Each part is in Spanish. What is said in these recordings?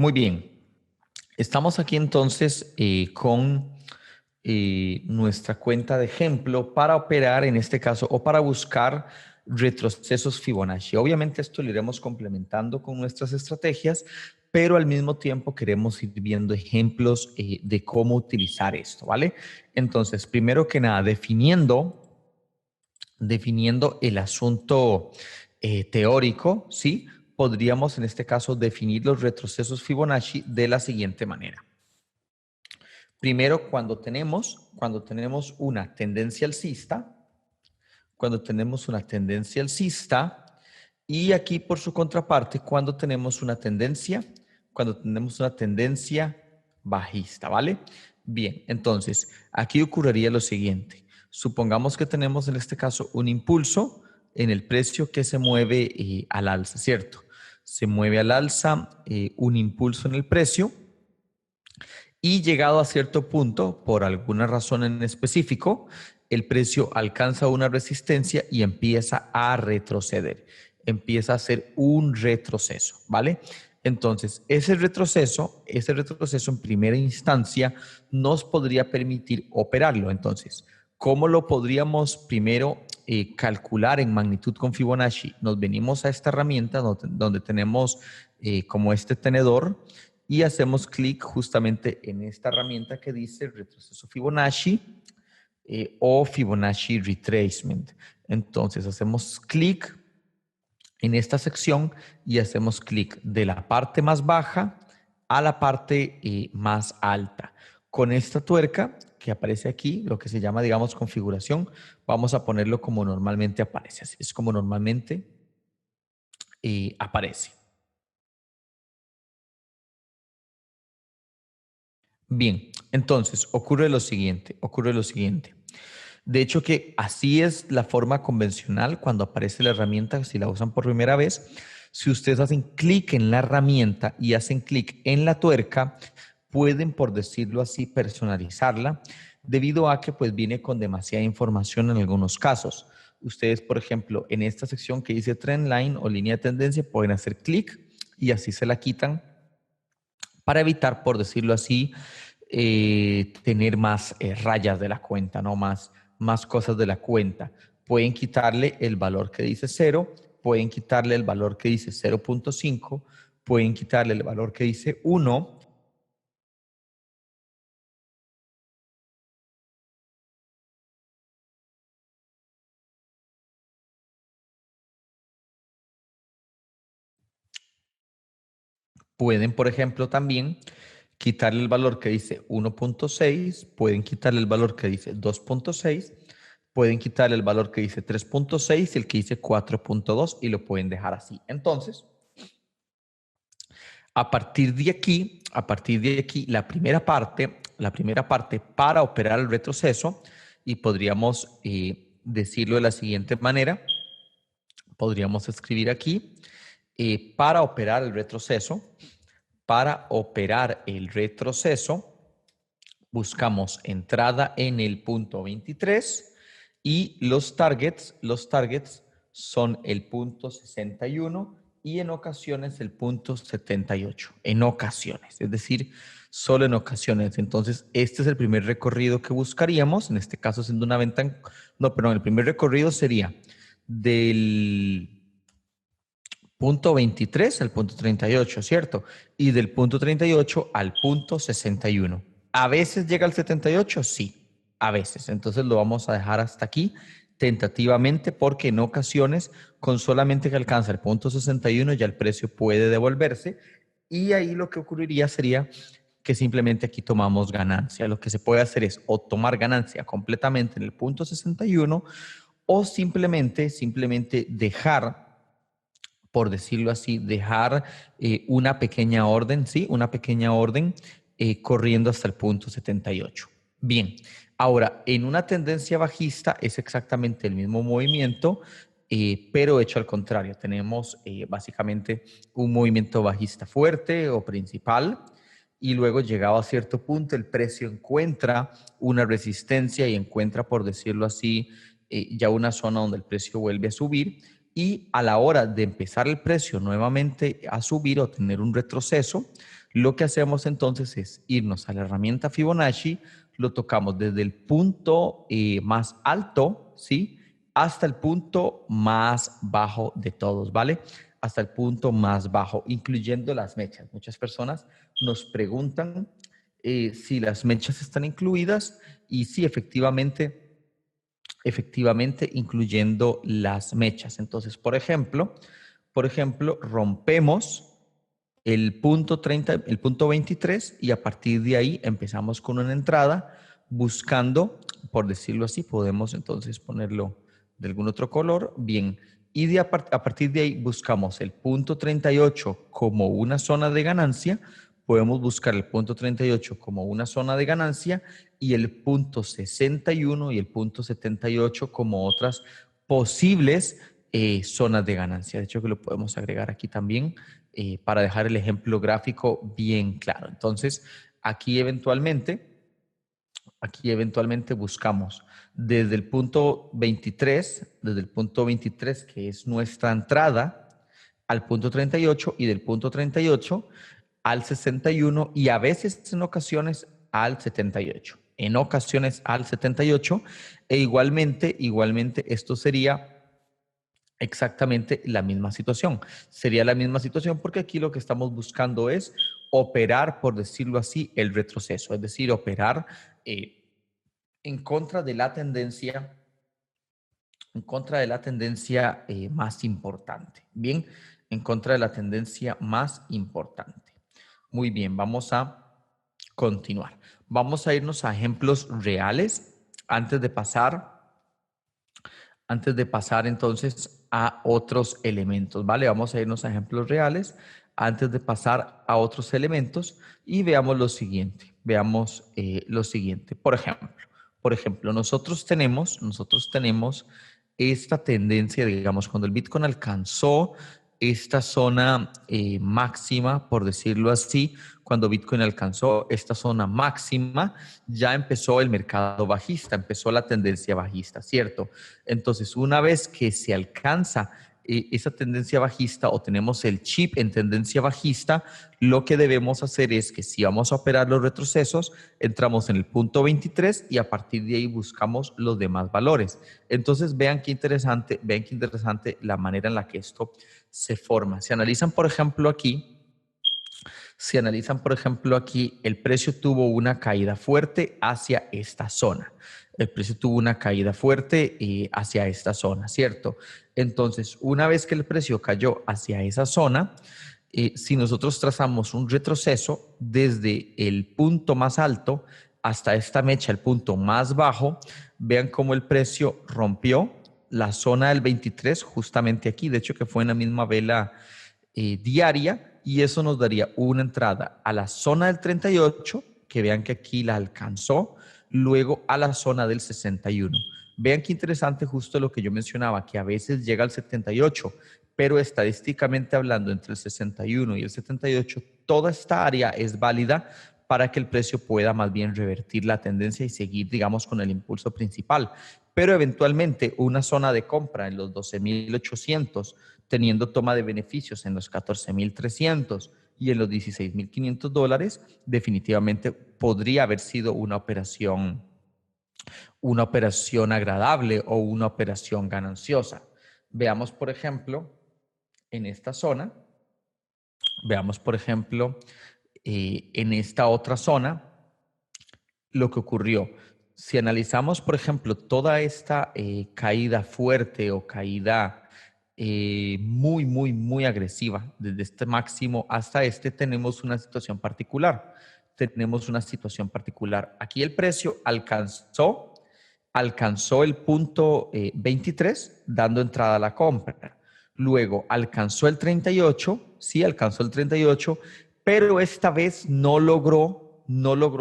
Muy bien. Estamos aquí entonces con nuestra cuenta de ejemplo para operar en este caso o para buscar retrocesos Fibonacci. Obviamente esto lo iremos complementando con nuestras estrategias, pero al mismo tiempo queremos ir viendo ejemplos de cómo utilizar esto, ¿vale? Entonces, primero que nada, definiendo el asunto teórico, ¿sí? Podríamos en este caso definir los retrocesos Fibonacci de la siguiente manera. Primero, cuando tenemos una tendencia alcista, y aquí por su contraparte, cuando tenemos una tendencia bajista, ¿vale? Bien, entonces, aquí ocurriría lo siguiente. Supongamos que tenemos en este caso un impulso en el precio que se mueve al alza, ¿cierto? Se mueve al alza un impulso en el precio y llegado a cierto punto, por alguna razón en específico, el precio alcanza una resistencia y empieza a retroceder, empieza a hacer un retroceso, ¿vale? Entonces, ese retroceso en primera instancia nos podría permitir operarlo. Entonces, ¿cómo lo podríamos primero calcular en magnitud con Fibonacci? Nos venimos a esta herramienta donde tenemos como este tenedor y hacemos clic justamente en esta herramienta que dice retroceso Fibonacci o Fibonacci Retracement. Entonces hacemos clic en esta sección y hacemos clic de la parte más baja a la parte más alta. Con esta tuerca que aparece aquí, lo que se llama, digamos, configuración, vamos a ponerlo como normalmente aparece. Así es como normalmente aparece. Bien, entonces ocurre lo siguiente. De hecho que así es la forma convencional cuando aparece la herramienta, si la usan por primera vez. Si ustedes hacen clic en la herramienta y hacen clic en la tuerca, pueden, por decirlo así, personalizarla, debido a que pues viene con demasiada información en algunos casos. Ustedes, por ejemplo, en esta sección que dice Trend Line o línea de tendencia, pueden hacer clic y así se la quitan para evitar, por decirlo así, tener más rayas de la cuenta, ¿no? Más cosas de la cuenta. Pueden quitarle el valor que dice 0, pueden quitarle el valor que dice 0.5, pueden quitarle el valor que dice 1. Pueden, por ejemplo, también quitarle el valor que dice 1.6, pueden quitarle el valor que dice 2.6, pueden quitarle el valor que dice 3.6 y el que dice 4.2 y lo pueden dejar así. Entonces, a partir de aquí, la primera parte para operar el retroceso, y podríamos decirlo de la siguiente manera, podríamos escribir aquí, para operar el retroceso, buscamos entrada en el punto 23 y los targets son el punto 61 y en ocasiones el punto 78. En ocasiones, es decir, solo en ocasiones. Entonces, este es el primer recorrido que buscaríamos, en este caso siendo una venta, no, perdón, el primer recorrido sería del punto 23 al punto 38, ¿cierto? Y del punto 38 al punto 61. ¿A veces llega al 78? Sí, a veces. Entonces lo vamos a dejar hasta aquí tentativamente porque en ocasiones con solamente que alcanza el punto 61 ya el precio puede devolverse y ahí lo que ocurriría sería que simplemente aquí tomamos ganancia. Lo que se puede hacer es o tomar ganancia completamente en el punto 61 o simplemente dejar, por decirlo así, dejar una pequeña orden, ¿sí? Una pequeña orden corriendo hasta el punto 78. Bien, ahora, en una tendencia bajista es exactamente el mismo movimiento, pero hecho al contrario. Tenemos básicamente un movimiento bajista fuerte o principal, y luego llegado a cierto punto el precio encuentra una resistencia y encuentra, por decirlo así, ya una zona donde el precio vuelve a subir, y a la hora de empezar el precio nuevamente a subir o tener un retroceso, Lo que hacemos entonces es irnos a la herramienta Fibonacci, lo tocamos desde el punto más alto, ¿sí? Hasta el punto más bajo de todos, ¿vale? Hasta el punto más bajo, incluyendo las mechas. Muchas personas nos preguntan si las mechas están incluidas y sí, efectivamente, incluyendo las mechas. Entonces, por ejemplo, rompemos el punto 30, el punto 23 y a partir de ahí empezamos con una entrada buscando, por decirlo así, podemos entonces ponerlo de algún otro color, bien, y a partir de ahí buscamos el punto 38 como una zona de ganancia, podemos buscar el punto 38 como una zona de ganancia y el punto 61 y el punto 78 como otras posibles zonas de ganancia. De hecho, que lo podemos agregar aquí también para dejar el ejemplo gráfico bien claro. Entonces, aquí eventualmente buscamos desde el punto 23, que es nuestra entrada, al punto 38 y del punto 38 al 61 y a veces en ocasiones al 78. En ocasiones al 78 e igualmente esto sería exactamente la misma situación. Sería la misma situación porque aquí lo que estamos buscando es operar, por decirlo así, el retroceso, es decir, operar en contra de la tendencia, más importante. Bien, en contra de la tendencia más importante. Muy bien, vamos a continuar. Vamos a irnos a ejemplos reales antes de pasar entonces a otros elementos, ¿vale? Vamos a irnos a ejemplos reales antes de pasar a otros elementos y veamos lo siguiente. Veamos lo siguiente. Por ejemplo, nosotros tenemos esta tendencia, digamos, cuando el Bitcoin alcanzó esta zona máxima, por decirlo así, cuando Bitcoin alcanzó esta zona máxima, ya empezó el mercado bajista, empezó la tendencia bajista, ¿cierto? Entonces, una vez que se alcanza esa tendencia bajista o tenemos el chip en tendencia bajista, lo que debemos hacer es que si vamos a operar los retrocesos, entramos en el punto 23 y a partir de ahí buscamos los demás valores. Entonces, vean qué interesante la manera en la que esto se forma. Si analizan, por ejemplo, aquí, el precio tuvo una caída fuerte hacia esta zona. El precio tuvo una caída fuerte hacia esta zona, ¿cierto? Entonces, una vez que el precio cayó hacia esa zona, si nosotros trazamos un retroceso desde el punto más alto hasta esta mecha, el punto más bajo, vean cómo el precio rompió la zona del 23 justamente aquí, de hecho que fue en la misma vela diaria y eso nos daría una entrada a la zona del 38, que vean que aquí la alcanzó, luego a la zona del 61. Vean qué interesante justo lo que yo mencionaba, que a veces llega al 78, pero estadísticamente hablando entre el 61 y el 78, toda esta área es válida para que el precio pueda más bien revertir la tendencia y seguir, digamos, con el impulso principal. Pero eventualmente una zona de compra en los 12.800, teniendo toma de beneficios en los 14.300 y en los 16.500 dólares, definitivamente podría haber sido una operación agradable o una operación gananciosa. Veamos, por ejemplo, en esta zona, veamos, por ejemplo, en esta otra zona, lo que ocurrió. Si analizamos, por ejemplo, toda esta caída fuerte o caída muy agresiva, desde este máximo hasta este, tenemos una situación particular. Aquí el precio alcanzó el punto 23, dando entrada a la compra. Luego alcanzó el 38, sí, alcanzó el 38, pero esta vez no logró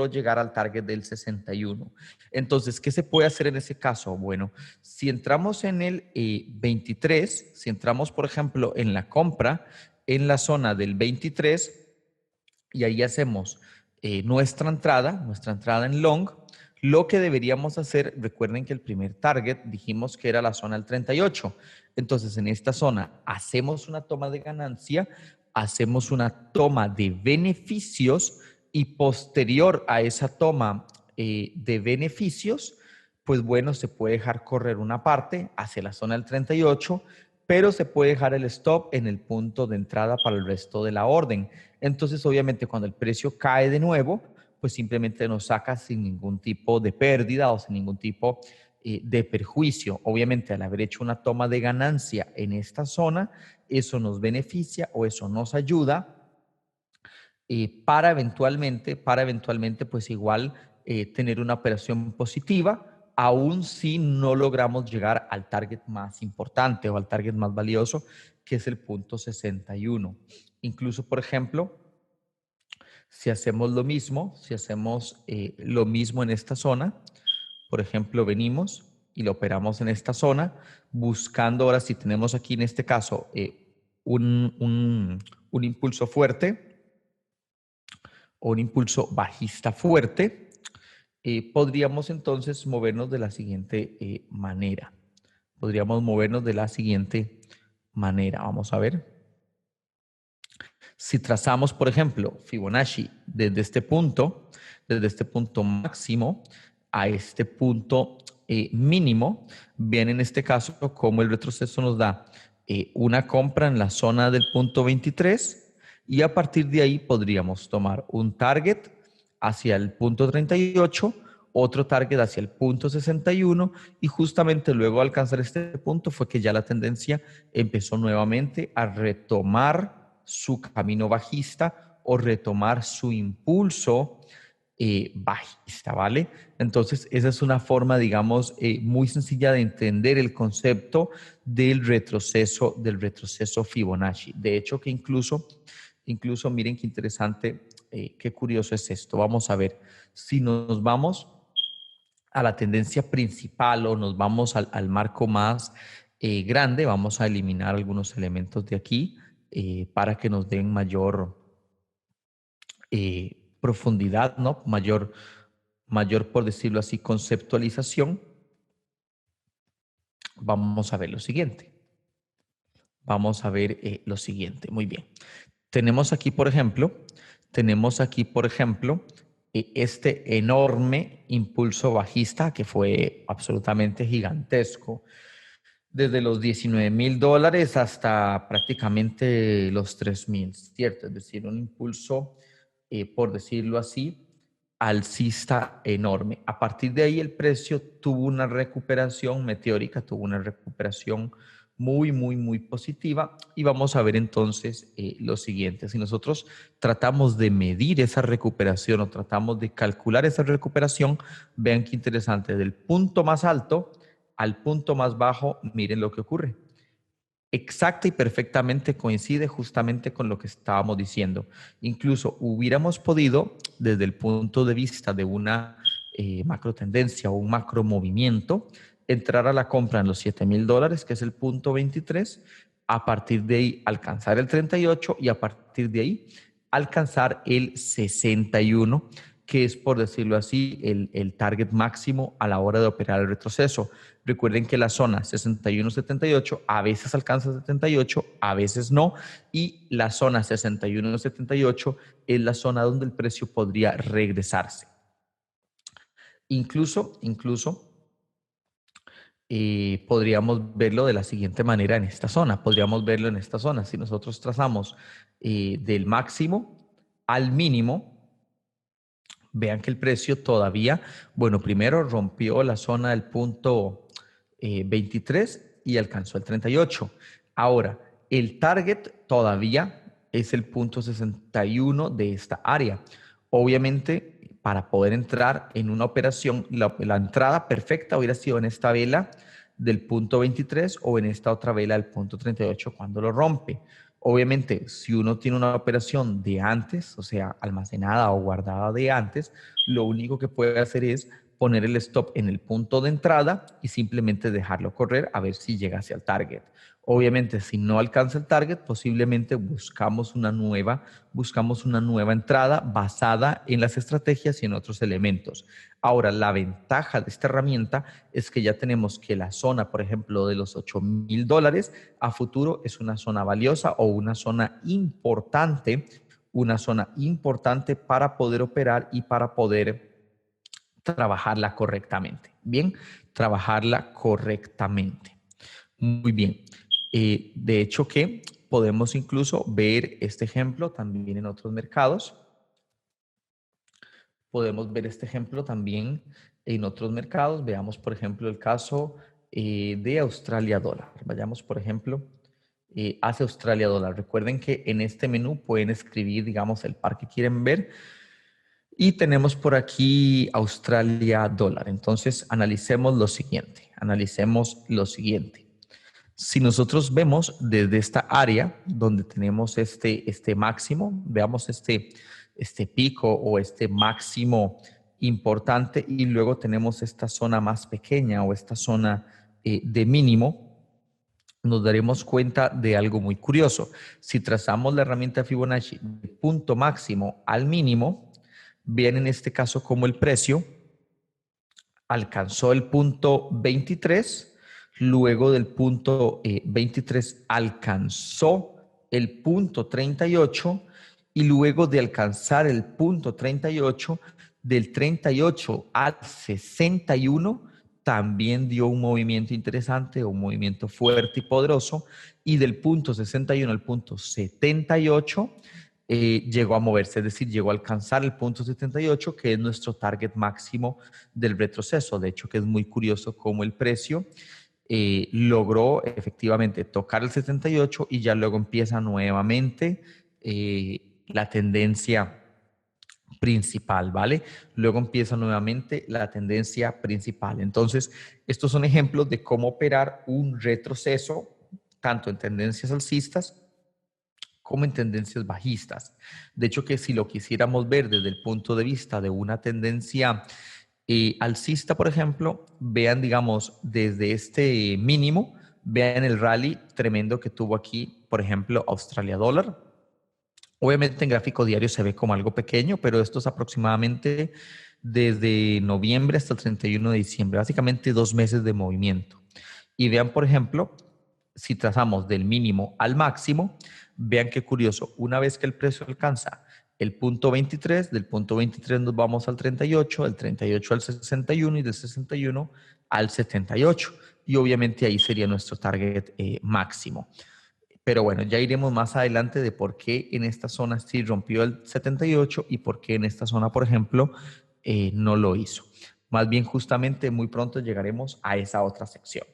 llegar al target del 61. Entonces, ¿qué se puede hacer en ese caso? Bueno, si entramos en el 23, si entramos, por ejemplo, en la compra, en la zona del 23, y ahí hacemos nuestra entrada en long, lo que deberíamos hacer, recuerden que el primer target dijimos que era la zona del 38. Entonces, en esta zona hacemos una toma de ganancia hacemos una toma de beneficios y posterior a esa toma de beneficios, pues bueno, se puede dejar correr una parte hacia la zona del 38, pero se puede dejar el stop en el punto de entrada para el resto de la orden. Entonces, obviamente, cuando el precio cae de nuevo, pues simplemente nos saca sin ningún tipo de pérdida o sin ningún tipo de perjuicio. Obviamente, al haber hecho una toma de ganancia en esta zona, eso nos beneficia o eso nos ayuda para eventualmente, pues igual tener una operación positiva, aun si no logramos llegar al target más importante o al target más valioso, que es el punto 61. Incluso, por ejemplo, si hacemos lo mismo, en esta zona, por ejemplo, venimos y lo operamos en esta zona, buscando ahora si tenemos aquí en este caso un impulso fuerte o un impulso bajista fuerte, podríamos entonces movernos de la siguiente manera. Podríamos movernos de la siguiente manera. Vamos a ver. Si trazamos, por ejemplo, Fibonacci desde este punto máximo a este punto mínimo, bien en este caso, como el retroceso nos da una compra en la zona del punto 23 y a partir de ahí podríamos tomar un target hacia el punto 38, otro target hacia el punto 61 y justamente luego de alcanzar este punto fue que ya la tendencia empezó nuevamente a retomar su camino bajista o retomar su impulso bajista, ¿vale? Entonces, esa es una forma, digamos, muy sencilla de entender el concepto del retroceso Fibonacci. De hecho, que incluso miren qué interesante, qué curioso es esto. Vamos a ver, si nos vamos a la tendencia principal o nos vamos al marco más grande, vamos a eliminar algunos elementos de aquí para que nos den mayor profundidad, ¿no? Mayor, por decirlo así, conceptualización. Vamos a ver lo siguiente. Muy bien. Tenemos aquí, por ejemplo, este enorme impulso bajista que fue absolutamente gigantesco, desde los $19,000 hasta prácticamente los 3,000, ¿cierto? Es decir, un impulso, por decirlo así, alcista enorme. A partir de ahí el precio tuvo una recuperación meteórica, tuvo una recuperación muy, muy, muy positiva y vamos a ver entonces lo siguiente. Si nosotros tratamos de medir esa recuperación o tratamos de calcular esa recuperación, vean qué interesante, del punto más alto al punto más bajo, miren lo que ocurre. Exacta y perfectamente coincide justamente con lo que estábamos diciendo. Incluso hubiéramos podido, desde el punto de vista de una macro tendencia o un macro movimiento, entrar a la compra en los $7,000, que es el punto 23, a partir de ahí alcanzar el 38 y a partir de ahí alcanzar el 61, que es, por decirlo así, el target máximo a la hora de operar el retroceso. Recuerden que la zona 61-78 a veces alcanza 78, a veces no, y la zona 61-78 es la zona donde el precio podría regresarse. Incluso podríamos verlo de la siguiente manera en esta zona. Podríamos verlo en esta zona. Si nosotros trazamos del máximo al mínimo, vean que el precio todavía, bueno, primero rompió la zona del punto 23 y alcanzó el 38. Ahora, el target todavía es el punto 61 de esta área. Obviamente, para poder entrar en una operación, la entrada perfecta hubiera sido en esta vela del punto 23 o en esta otra vela del punto 38 cuando lo rompe. Obviamente, si uno tiene una operación de antes, o sea, almacenada o guardada de antes, lo único que puede hacer es poner el stop en el punto de entrada y simplemente dejarlo correr a ver si llega hacia el target. Obviamente, si no alcanza el target, posiblemente buscamos una nueva entrada basada en las estrategias y en otros elementos. Ahora, la ventaja de esta herramienta es que ya tenemos que la zona, por ejemplo, de los $8,000 a futuro es una zona valiosa o una zona importante para poder operar y para poder trabajarla correctamente. Bien, trabajarla correctamente. Muy bien. De hecho que podemos incluso ver este ejemplo también en otros mercados. Podemos ver este ejemplo también en otros mercados. Veamos, por ejemplo, el caso de Australia dólar. Vayamos, por ejemplo, hacia Australia dólar. Recuerden que en este menú pueden escribir, digamos, el par que quieren ver. Y tenemos por aquí Australia dólar. Entonces, analicemos lo siguiente. Si nosotros vemos desde esta área donde tenemos este máximo, veamos este pico o este máximo importante y luego tenemos esta zona más pequeña o esta zona de mínimo, nos daremos cuenta de algo muy curioso. Si trazamos la herramienta Fibonacci del punto máximo al mínimo, bien en este caso como el precio alcanzó el punto 23, luego del punto 23 alcanzó el punto 38 y luego de alcanzar el punto 38, del 38 al 61, también dio un movimiento interesante, un movimiento fuerte y poderoso, y del punto 61 al punto 78 llegó a moverse, es decir, llegó a alcanzar el punto 78, que es nuestro target máximo del retroceso. De hecho, que es muy curioso cómo el precio logró efectivamente tocar el 78 y ya luego empieza nuevamente la tendencia principal, ¿vale? Luego empieza nuevamente la tendencia principal. Entonces, estos son ejemplos de cómo operar un retroceso, tanto en tendencias alcistas como en tendencias bajistas. De hecho, que si lo quisiéramos ver desde el punto de vista de una tendencia alcista, por ejemplo, vean, digamos, desde este mínimo, vean el rally tremendo que tuvo aquí, por ejemplo, Australia dólar. Obviamente en gráfico diario se ve como algo pequeño, pero esto es aproximadamente desde noviembre hasta el 31 de diciembre, básicamente 2 meses de movimiento. Y vean, por ejemplo, si trazamos del mínimo al máximo, vean qué curioso, una vez que el precio alcanza el punto 23, del punto 23 nos vamos al 38, del 38 al 61 y del 61 al 78. Y obviamente ahí sería nuestro target máximo. Pero bueno, ya iremos más adelante de por qué en esta zona sí rompió el 78 y por qué en esta zona, por ejemplo, no lo hizo. Más bien, justamente muy pronto llegaremos a esa otra sección.